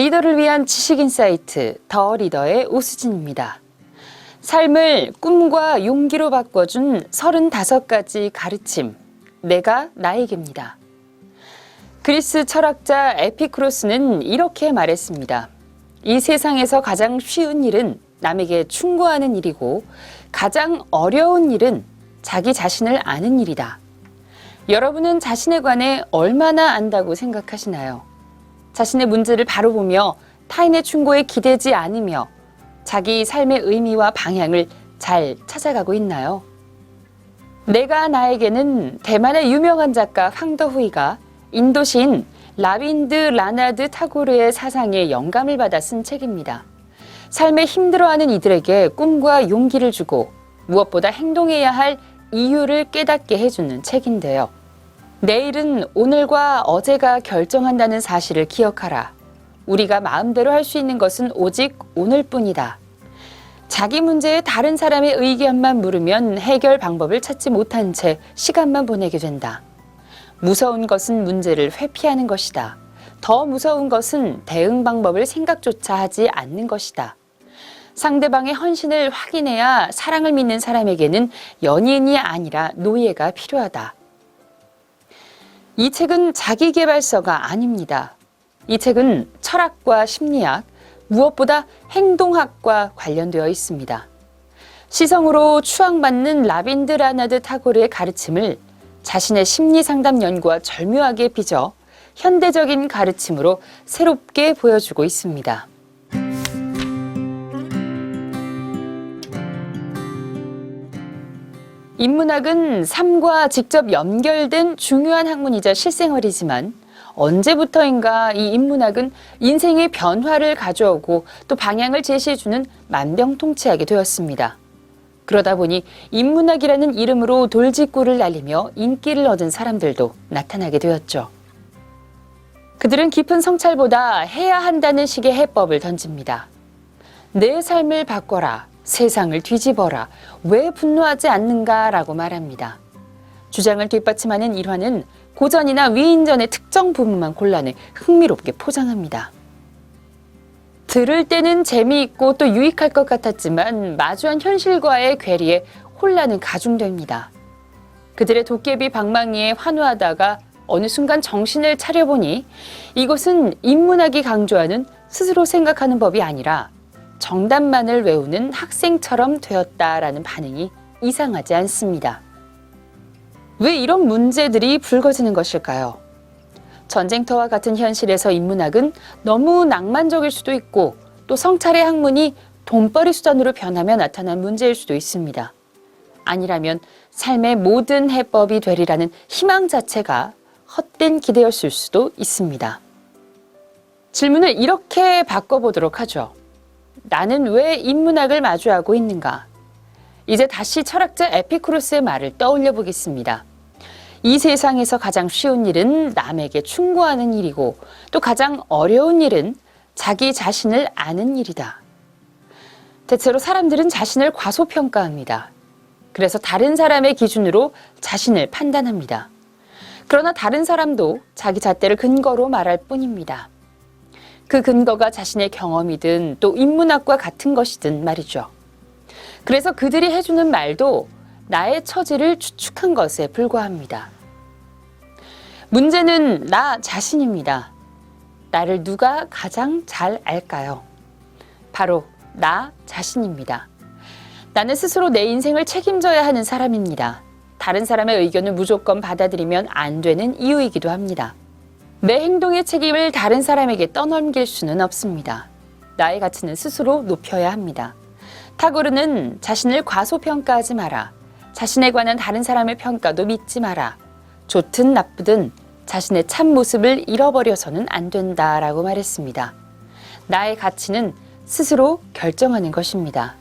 리더를 위한 지식 인사이트 더 리더의 오수진입니다. 삶을 꿈과 용기로 바꿔준 35가지 가르침, 내가 나에게입니다. 그리스 철학자 에피쿠로스는 이렇게 말했습니다. 이 세상에서 가장 쉬운 일은 남에게 충고하는 일이고 가장 어려운 일은 자기 자신을 아는 일이다. 여러분은 자신에 관해 얼마나 안다고 생각하시나요? 자신의 문제를 바로 보며 타인의 충고에 기대지 않으며 자기 삶의 의미와 방향을 잘 찾아가고 있나요? 내가 나에게는 대만의 유명한 작가 황더후이가 인도 시인 라빈드 라나드 타고르의 사상에 영감을 받아 쓴 책입니다. 삶에 힘들어하는 이들에게 꿈과 용기를 주고 무엇보다 행동해야 할 이유를 깨닫게 해주는 책인데요. 내일은 오늘과 어제가 결정한다는 사실을 기억하라. 우리가 마음대로 할 수 있는 것은 오직 오늘뿐이다. 자기 문제에 다른 사람의 의견만 물으면 해결 방법을 찾지 못한 채 시간만 보내게 된다. 무서운 것은 문제를 회피하는 것이다. 더 무서운 것은 대응 방법을 생각조차 하지 않는 것이다. 상대방의 헌신을 확인해야 사랑을 믿는 사람에게는 연인이 아니라 노예가 필요하다. 이 책은 자기계발서가 아닙니다. 이 책은 철학과 심리학, 무엇보다 행동학과 관련되어 있습니다. 시성으로 추앙받는 라빈드 라나드 타고르의 가르침을 자신의 심리상담 연구와 절묘하게 빚어 현대적인 가르침으로 새롭게 보여주고 있습니다. 인문학은 삶과 직접 연결된 중요한 학문이자 실생활이지만 언제부터인가 이 인문학은 인생의 변화를 가져오고 또 방향을 제시해주는 만병통치약이 되었습니다. 그러다 보니 인문학이라는 이름으로 돌직구를 날리며 인기를 얻은 사람들도 나타나게 되었죠. 그들은 깊은 성찰보다 해야 한다는 식의 해법을 던집니다. 내 삶을 바꿔라. 세상을 뒤집어라. 왜 분노하지 않는가라고 말합니다. 주장을 뒷받침하는 일화는 고전이나 위인전의 특정 부분만 골라내 흥미롭게 포장합니다. 들을 때는 재미있고 또 유익할 것 같았지만 마주한 현실과의 괴리에 혼란은 가중됩니다. 그들의 도깨비 방망이에 환호하다가 어느 순간 정신을 차려보니 이것은 인문학이 강조하는 스스로 생각하는 법이 아니라 정답만을 외우는 학생처럼 되었다라는 반응이 이상하지 않습니다. 왜 이런 문제들이 불거지는 것일까요? 전쟁터와 같은 현실에서 인문학은 너무 낭만적일 수도 있고 또 성찰의 학문이 돈벌이 수단으로 변하며 나타난 문제일 수도 있습니다. 아니라면 삶의 모든 해법이 되리라는 희망 자체가 헛된 기대였을 수도 있습니다. 질문을 이렇게 바꿔보도록 하죠. 나는 왜 인문학을 마주하고 있는가? 이제 다시 철학자 에피쿠로스의 말을 떠올려 보겠습니다. 이 세상에서 가장 쉬운 일은 남에게 충고하는 일이고 또 가장 어려운 일은 자기 자신을 아는 일이다. 대체로 사람들은 자신을 과소평가합니다. 그래서 다른 사람의 기준으로 자신을 판단합니다. 그러나 다른 사람도 자기 잣대를 근거로 말할 뿐입니다. 그 근거가 자신의 경험이든 또 인문학과 같은 것이든 말이죠. 그래서 그들이 해주는 말도 나의 처지를 추측한 것에 불과합니다. 문제는 나 자신입니다. 나를 누가 가장 잘 알까요? 바로 나 자신입니다. 나는 스스로 내 인생을 책임져야 하는 사람입니다. 다른 사람의 의견을 무조건 받아들이면 안 되는 이유이기도 합니다. 내 행동의 책임을 다른 사람에게 떠넘길 수는 없습니다. 나의 가치는 스스로 높여야 합니다. 타고르는 자신을 과소평가하지 마라. 자신에 관한 다른 사람의 평가도 믿지 마라. 좋든 나쁘든 자신의 참모습을 잃어버려서는 안 된다라고 말했습니다. 나의 가치는 스스로 결정하는 것입니다.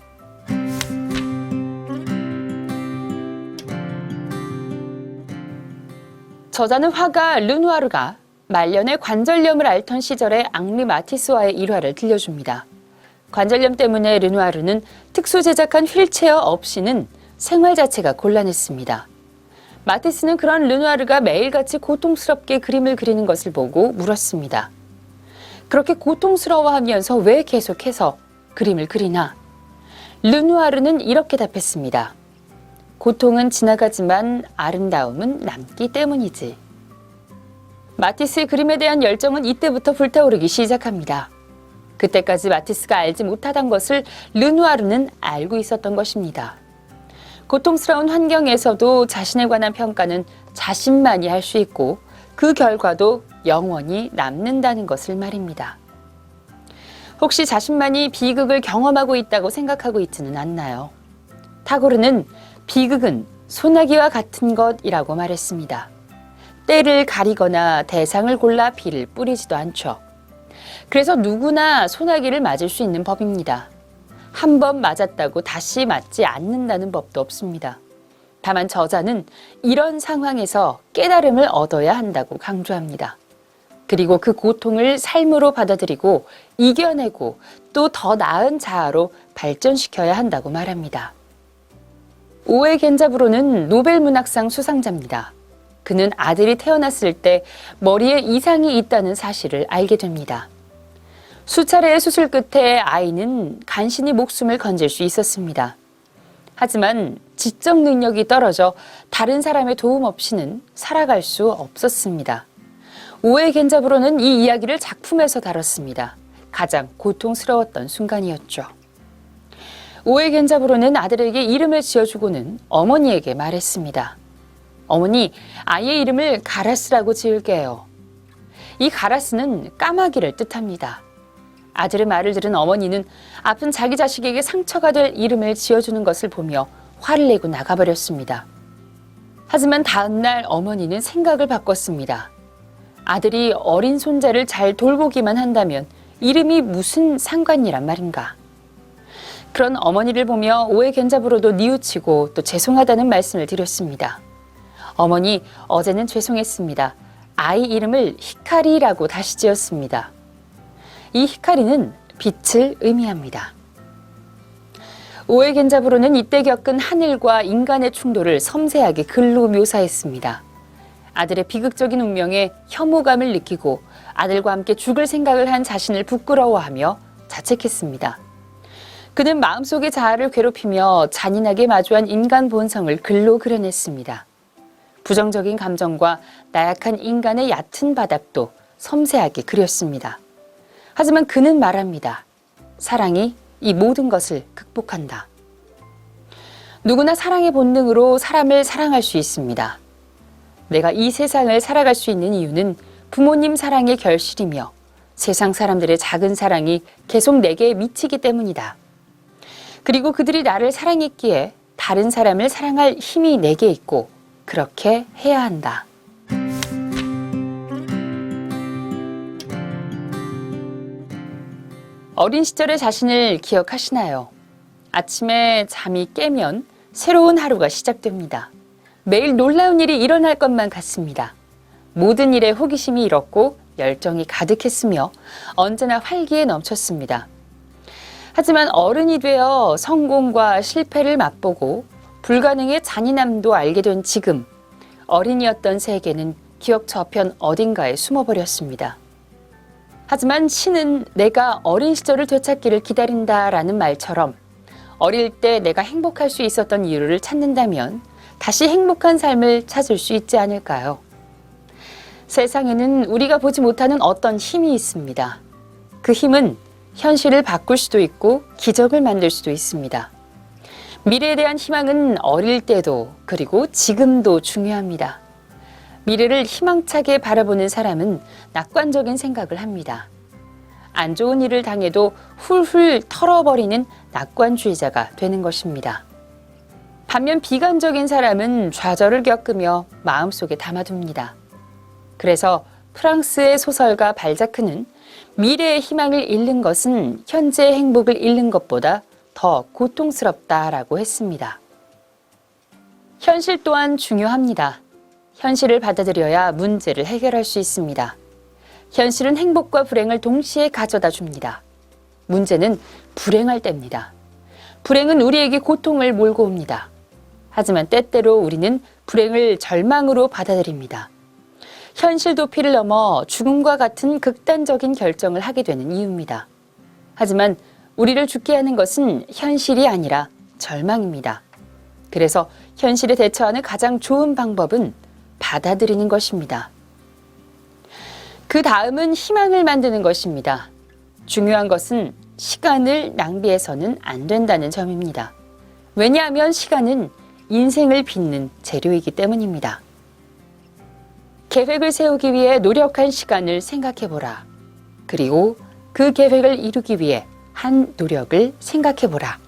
저자는 화가 르누아르가 말년에 관절염을 앓던 시절의 앙리 마티스와의 일화를 들려줍니다. 관절염 때문에 르누아르는 특수 제작한 휠체어 없이는 생활 자체가 곤란했습니다. 마티스는 그런 르누아르가 매일같이 고통스럽게 그림을 그리는 것을 보고 물었습니다. 그렇게 고통스러워하면서 왜 계속해서 그림을 그리나? 르누아르는 이렇게 답했습니다. 고통은 지나가지만 아름다움은 남기 때문이지. 마티스의 그림에 대한 열정은 이때부터 불타오르기 시작합니다. 그때까지 마티스가 알지 못하던 것을 르누아르는 알고 있었던 것입니다. 고통스러운 환경에서도 자신에 관한 평가는 자신만이 할 수 있고 그 결과도 영원히 남는다는 것을 말입니다. 혹시 자신만이 비극을 경험하고 있다고 생각하고 있지는 않나요? 타고르는 비극은 소나기와 같은 것이라고 말했습니다. 때를 가리거나 대상을 골라 비를 뿌리지도 않죠. 그래서 누구나 소나기를 맞을 수 있는 법입니다. 한 번 맞았다고 다시 맞지 않는다는 법도 없습니다. 다만 저자는 이런 상황에서 깨달음을 얻어야 한다고 강조합니다. 그리고 그 고통을 삶으로 받아들이고 이겨내고 또 더 나은 자아로 발전시켜야 한다고 말합니다. 오에 겐자브로는 노벨문학상 수상자입니다. 그는 아들이 태어났을 때 머리에 이상이 있다는 사실을 알게 됩니다. 수차례의 수술 끝에 아이는 간신히 목숨을 건질 수 있었습니다. 하지만 지적 능력이 떨어져 다른 사람의 도움 없이는 살아갈 수 없었습니다. 오에 겐자브로는 이 이야기를 작품에서 다뤘습니다. 가장 고통스러웠던 순간이었죠. 오에 겐자브로는 아들에게 이름을 지어주고는 어머니에게 말했습니다. 어머니, 아이의 이름을 가라스라고 지을게요. 이 가라스는 까마귀를 뜻합니다. 아들의 말을 들은 어머니는 아픈 자기 자식에게 상처가 될 이름을 지어주는 것을 보며 화를 내고 나가버렸습니다. 하지만 다음날 어머니는 생각을 바꿨습니다. 아들이 어린 손자를 잘 돌보기만 한다면 이름이 무슨 상관이란 말인가. 그런 어머니를 보며 오에 겐자브로도 뉘우치고 또 죄송하다는 말씀을 드렸습니다. 어머니, 어제는 죄송했습니다. 아이 이름을 히카리라고 다시 지었습니다. 이 히카리는 빛을 의미합니다. 오에 겐자브로는 이때 겪은 하늘과 인간의 충돌을 섬세하게 글로 묘사했습니다. 아들의 비극적인 운명에 혐오감을 느끼고 아들과 함께 죽을 생각을 한 자신을 부끄러워하며 자책했습니다. 그는 마음속의 자아를 괴롭히며 잔인하게 마주한 인간 본성을 글로 그려냈습니다. 부정적인 감정과 나약한 인간의 얕은 바닥도 섬세하게 그렸습니다. 하지만 그는 말합니다. 사랑이 이 모든 것을 극복한다. 누구나 사랑의 본능으로 사람을 사랑할 수 있습니다. 내가 이 세상을 살아갈 수 있는 이유는 부모님 사랑의 결실이며 세상 사람들의 작은 사랑이 계속 내게 미치기 때문이다. 그리고 그들이 나를 사랑했기에 다른 사람을 사랑할 힘이 내게 있고 그렇게 해야 한다. 어린 시절의 자신을 기억하시나요? 아침에 잠이 깨면 새로운 하루가 시작됩니다. 매일 놀라운 일이 일어날 것만 같습니다. 모든 일에 호기심이 일었고 열정이 가득했으며 언제나 활기에 넘쳤습니다. 하지만 어른이 되어 성공과 실패를 맛보고 불가능의 잔인함도 알게 된 지금, 어린이였던 세계는 기억 저편 어딘가에 숨어버렸습니다. 하지만 신은 내가 어린 시절을 되찾기를 기다린다라는 말처럼 어릴 때 내가 행복할 수 있었던 이유를 찾는다면 다시 행복한 삶을 찾을 수 있지 않을까요? 세상에는 우리가 보지 못하는 어떤 힘이 있습니다. 그 힘은 현실을 바꿀 수도 있고 기적을 만들 수도 있습니다. 미래에 대한 희망은 어릴 때도 그리고 지금도 중요합니다. 미래를 희망차게 바라보는 사람은 낙관적인 생각을 합니다. 안 좋은 일을 당해도 훌훌 털어버리는 낙관주의자가 되는 것입니다. 반면 비관적인 사람은 좌절을 겪으며 마음속에 담아둡니다. 그래서 프랑스의 소설가 발자크는 미래의 희망을 잃는 것은 현재의 행복을 잃는 것보다 더 고통스럽다라고 했습니다. 현실 또한 중요합니다. 현실을 받아들여야 문제를 해결할 수 있습니다. 현실은 행복과 불행을 동시에 가져다 줍니다. 문제는 불행할 때입니다. 불행은 우리에게 고통을 몰고 옵니다. 하지만 때때로 우리는 불행을 절망으로 받아들입니다. 현실 도피를 넘어 죽음과 같은 극단적인 결정을 하게 되는 이유입니다. 하지만 우리를 죽게 하는 것은 현실이 아니라 절망입니다. 그래서 현실에 대처하는 가장 좋은 방법은 받아들이는 것입니다. 그 다음은 희망을 만드는 것입니다. 중요한 것은 시간을 낭비해서는 안 된다는 점입니다. 왜냐하면 시간은 인생을 빚는 재료이기 때문입니다. 계획을 세우기 위해 노력한 시간을 생각해보라. 그리고 그 계획을 이루기 위해 한 노력을 생각해보라.